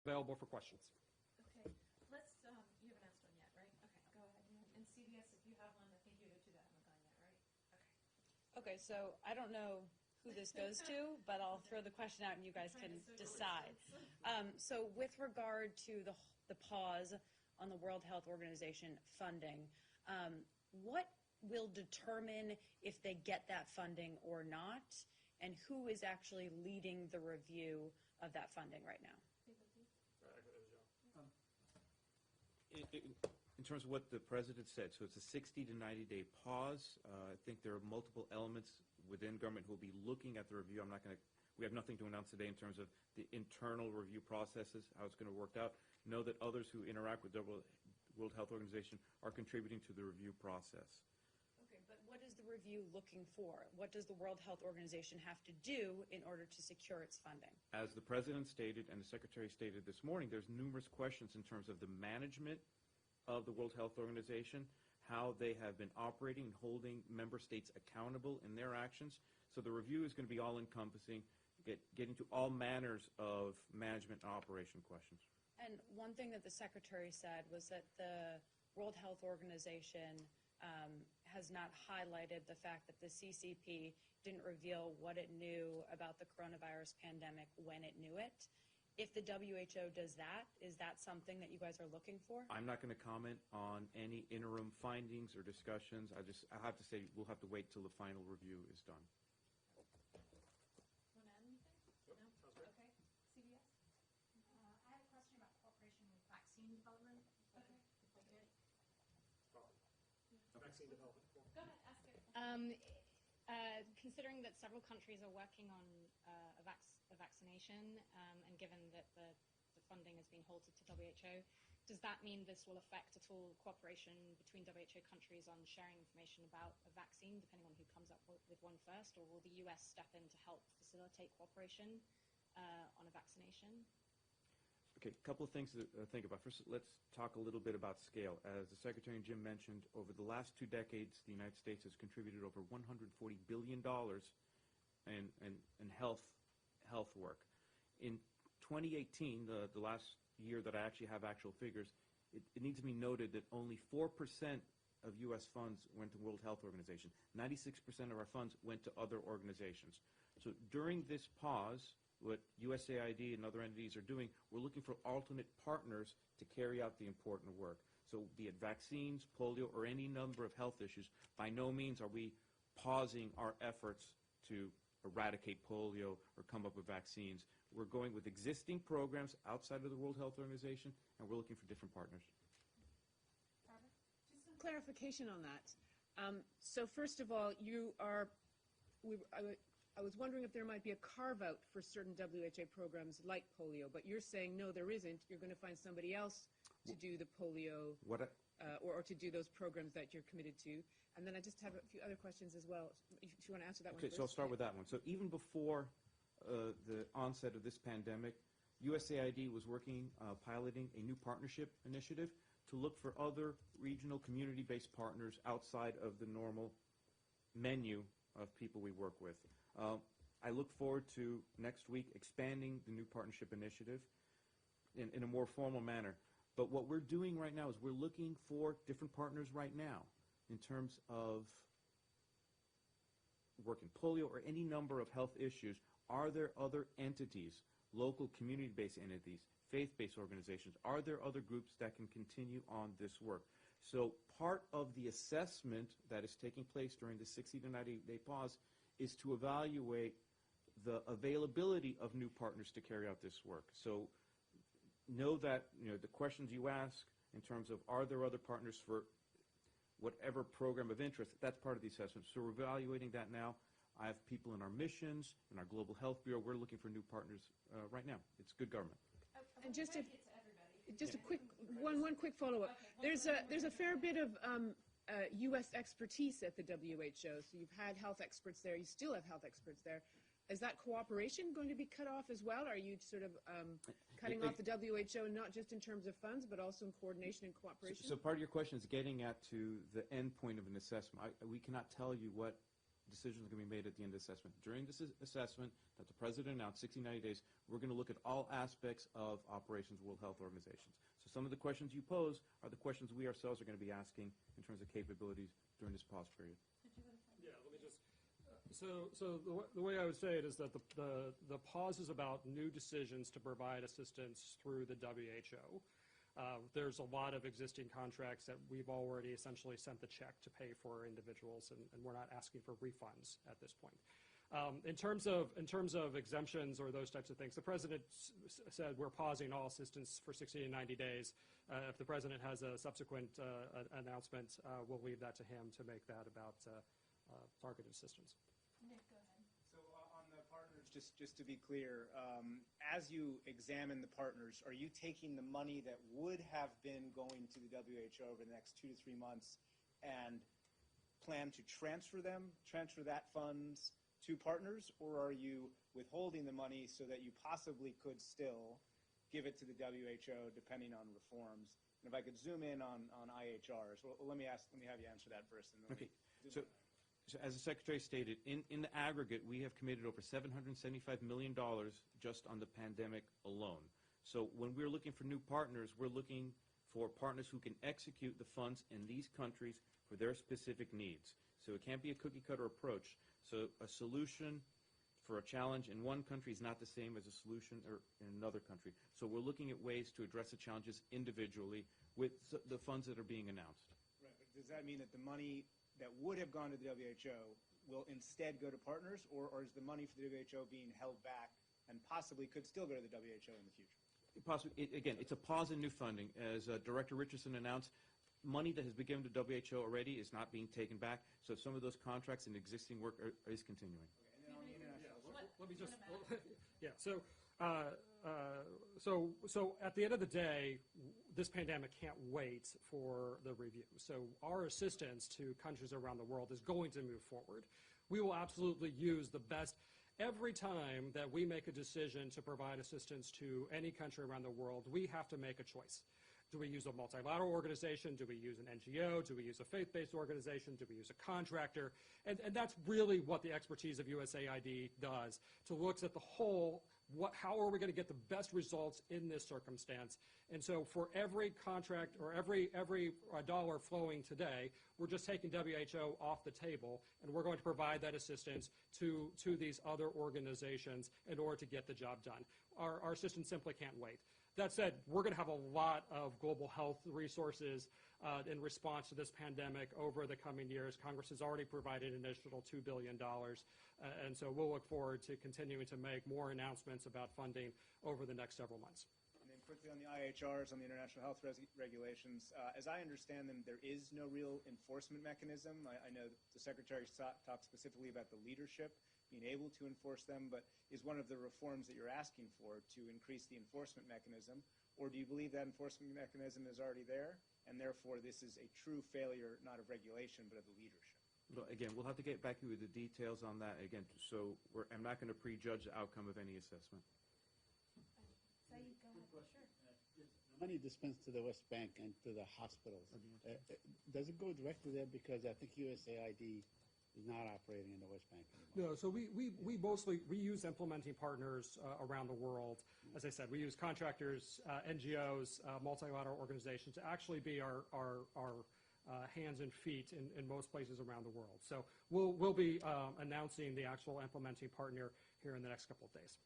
available for questions. Okay, let's, you haven't asked one yet, right? Okay, go ahead. And CBS, if you have one, I think you do too, that haven't gone yet, right? Okay, so I don't know who this goes to, but I'll throw the question out and you guys can decide. So with regard to the pause on the World Health Organization funding, what will determine if they get that funding or not, and who is actually leading the review of that funding right now? In terms of what the President said, so it's a 60 to 90-day pause. I think there are multiple elements within government who will be looking at the review. We have nothing to announce today in terms of the internal review processes, how it's going to work out. Know that others who interact with the World Health Organization are contributing to the review process. Okay, but what is the review looking for? What does the World Health Organization have to do in order to secure its funding? As the President stated and the Secretary stated this morning, there's numerous questions in terms of the management of the World Health Organization, how they have been operating and holding member states accountable in their actions. So the review is going to be all-encompassing, getting to all manners of management and operation questions. And one thing that the Secretary said was that the World Health Organization has not highlighted the fact that the CCP didn't reveal what it knew about the coronavirus pandemic when it knew it. If the WHO does that, is that something that you guys are looking for? I'm not going to comment on any interim findings or discussions. I have to say we'll have to wait till the final review is done. Want to add anything? No? Okay. CBS? I have a question about cooperation with vaccine development. Okay. If I could. Vaccine development. Go ahead, ask it. Considering that several countries are working on a vaccination, and given that the funding has been halted to WHO, does that mean this will affect at all cooperation between WHO countries on sharing information about a vaccine, depending on who comes up with one first, or will the US step in to help facilitate cooperation on a vaccination? Okay, a couple of things to think about. First, let's talk a little bit about scale. As the Secretary and Jim mentioned, over the last 2 decades, the United States has contributed over $140 billion in health work. In 2018, the last year that I actually have actual figures, it needs to be noted that only 4% of U.S. funds went to World Health Organization. 96% of our funds went to other organizations. So during this pause, what USAID and other entities are doing, we're looking for alternate partners to carry out the important work. So be it vaccines, polio, or any number of health issues, by no means are we pausing our efforts to eradicate polio or come up with vaccines. We're going with existing programs outside of the World Health Organization, and we're looking for different partners. Just some clarification on that. So first of all, I was wondering if there might be a carve-out for certain WHO programs like polio, but you're saying no, there isn't. You're going to find somebody else to do the polio or to do those programs that you're committed to. And then I just have a few other questions as well, if you want to answer that one first. So I'll start with that one. So even before the onset of this pandemic, USAID was working, piloting a new partnership initiative to look for other regional community-based partners outside of the normal menu of people we work with. I look forward to next week expanding the new partnership initiative in a more formal manner. But what we're doing right now is we're looking for different partners right now in terms of work in polio or any number of health issues. Are there other entities, local community-based entities, faith-based organizations? Are there other groups that can continue on this work? So part of the assessment that is taking place during the 60 to 90-day pause is to evaluate the availability of new partners to carry out this work. So know that the questions you ask in terms of are there other partners for whatever program of interest, that's part of the assessment. So we're evaluating that now. I have people in our missions, in our Global Health Bureau. We're looking for new partners right now. It's good government. And just a quick one quick follow-up. There's a fair bit of U.S. expertise at the WHO. So you've had health experts there. You still have health experts there. Is that cooperation going to be cut off as well? Are you sort of cutting off the WHO, not just in terms of funds, but also in coordination and cooperation? So part of your question is getting at to the end point of an assessment. We cannot tell you what decisions are going to be made at the end of the assessment. During this assessment that the President announced, 60, 90 days, we're going to look at all aspects of operations of World Health Organizations. So some of the questions you pose are the questions we ourselves are going to be asking in terms of capabilities during this pause period. Yeah, let me just. So the way I would say it is that the pause is about new decisions to provide assistance through the WHO. There's a lot of existing contracts that we've already essentially sent the check to pay for individuals, and we're not asking for refunds at this point. In terms of exemptions or those types of things, the president said we're pausing all assistance for 60 to 90 days. If the president has a subsequent announcement, we'll leave that to him to make that about targeted assistance. Nick, go ahead. So on the partners, just to be clear, as you examine the partners, are you taking the money that would have been going to the WHO over the next 2 to 3 months and plan to transfer that funds to partners, or are you withholding the money so that you possibly could still give it to the WHO depending on reforms? And if I could zoom in on IHRs, well, let me have you answer that first. And then Okay. So as the Secretary stated, in the aggregate, we have committed over $775 million just on the pandemic alone. So when we're looking for new partners, we're looking for partners who can execute the funds in these countries for their specific needs. So it can't be a cookie-cutter approach. So a solution for a challenge in one country is not the same as a solution in another country. So we're looking at ways to address the challenges individually with the funds that are being announced. Right, but does that mean that the money that would have gone to the WHO will instead go to partners, or is the money for the WHO being held back and possibly could still go to the WHO in the future? Possibly, again, it's a pause in new funding. As Director Richardson announced, money that has been given to WHO already is not being taken back, so some of those contracts and existing work is continuing. Okay, and then on the international, Let me just, yeah. So at the end of the day, this pandemic can't wait for the review. So our assistance to countries around the world is going to move forward. We will absolutely use the best. Every time that we make a decision to provide assistance to any country around the world, we have to make a choice. Do we use a multilateral organization? Do we use an NGO? Do we use a faith-based organization? Do we use a contractor? And that's really what the expertise of USAID does, to look at the whole, how are we going to get the best results in this circumstance? And so for every contract or every dollar flowing today, we're just taking WHO off the table, and we're going to provide that assistance to these other organizations in order to get the job done. Our assistance simply can't wait. That said, we're going to have a lot of global health resources in response to this pandemic over the coming years. Congress has already provided an additional $2 billion, and so we'll look forward to continuing to make more announcements about funding over the next several months. And then quickly on the IHRs, on the international health regulations, as I understand them, there is no real enforcement mechanism. I know the Secretary talked specifically about the leadership being able to enforce them, but is one of the reforms that you're asking for to increase the enforcement mechanism, or do you believe that enforcement mechanism is already there, and therefore this is a true failure, not of regulation, but of the leadership? Well, again, we'll have to get back to you with the details on that. Again, so I'm not going to prejudge the outcome of any assessment. Saeed, go ahead. Sure. Money dispensed to the West Bank and to the hospitals. Does it go directly there? Because I think USAID is not operating in the West Bank anymore. No, so we use implementing partners around the world. As I said, we use contractors, NGOs, multilateral organizations to actually be our hands and feet in most places around the world. So we'll be announcing the actual implementing partner here in the next couple of days.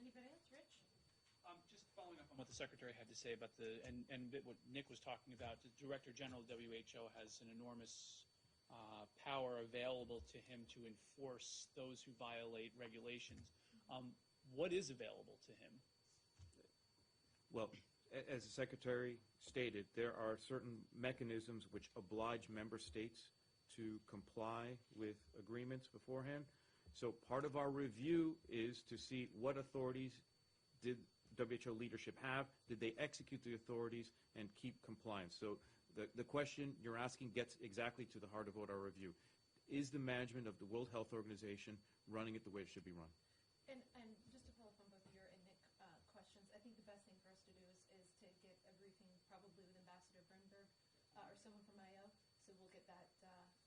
Anybody else? Rich? Just following up on what the Secretary had to say about and what Nick was talking about, the Director General of WHO has an enormous power available to him to enforce those who violate regulations. What is available to him? Well, as the Secretary stated, there are certain mechanisms which oblige member states to comply with agreements beforehand. So part of our review is to see what authorities did WHO leadership have, did they execute the authorities and keep compliance. So the question you're asking gets exactly to the heart of what our review. Is the management of the World Health Organization running it the way it should be run? And just to follow up on both your and Nick questions, I think the best thing for us to do is to get a briefing probably with Ambassador Brunberg or someone from IO. So we'll get that.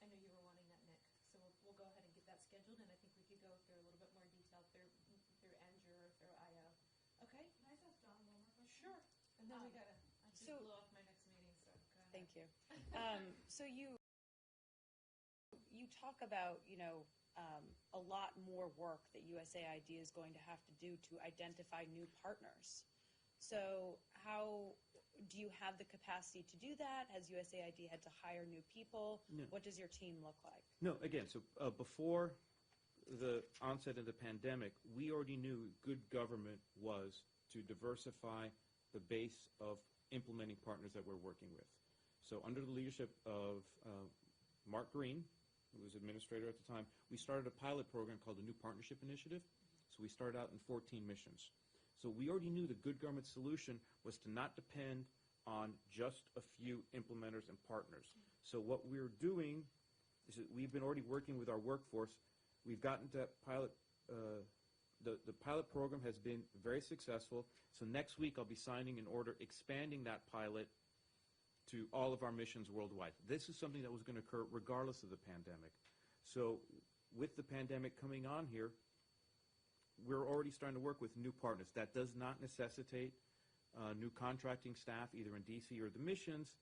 I know you were wanting that, Nick. So we'll go ahead and get that scheduled, and I think we could go through a little bit more detail through Andrew or just So- blew off my next meeting, so go ahead. Thank you. So you talk about, a lot more work that USAID is going to have to do to identify new partners. So how do you have the capacity to do that? Has USAID had to hire new people? No. What does your team look like? No, again, so before the onset of the pandemic, we already knew good government was to diversify the base of implementing partners that we're working with. So under the leadership of Mark Green, who was administrator at the time, we started a pilot program called the New Partnership Initiative. So we started out in 14 missions. So we already knew the good government solution was to not depend on just a few implementers and partners. So what we're doing is that we've been already working with our workforce. We've gotten to pilot, the pilot program has been very successful. So next week I'll be signing an order expanding that pilot to all of our missions worldwide. This is something that was going to occur regardless of the pandemic. So with the pandemic coming on here, we're already starting to work with new partners. That does not necessitate new contracting staff, either in DC or the missions,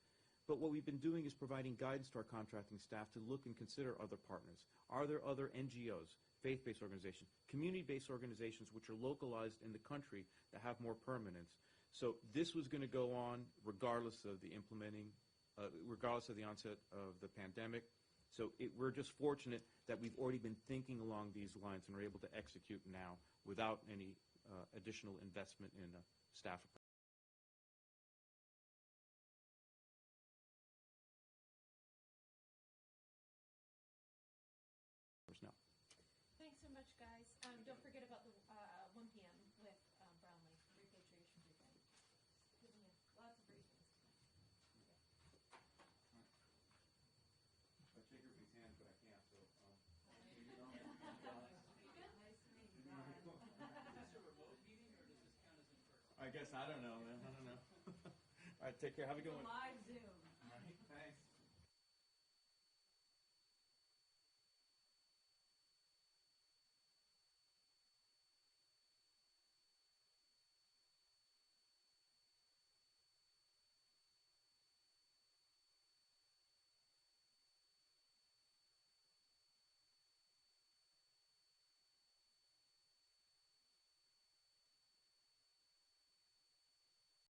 but what we've been doing is providing guidance to our contracting staff to look and consider other partners. Are there other NGOs, faith-based organizations, community-based organizations which are localized in the country that have more permanence? So this was going to go on regardless of the regardless of the onset of the pandemic. So we're just fortunate that we've already been thinking along these lines and are able to execute now without any additional investment in staff. Now. Thanks so much, guys. Don't forget about the 1 p.m. with Brownlee, repatriation briefing. Giving you lots of briefings tonight. I figured we can, but I can't, so. Nice to meet you, Brian. Is this a remote meeting, or does this count as in person? I guess I don't know, man. I don't know. All right, take care. Have a good one. Live Zoom.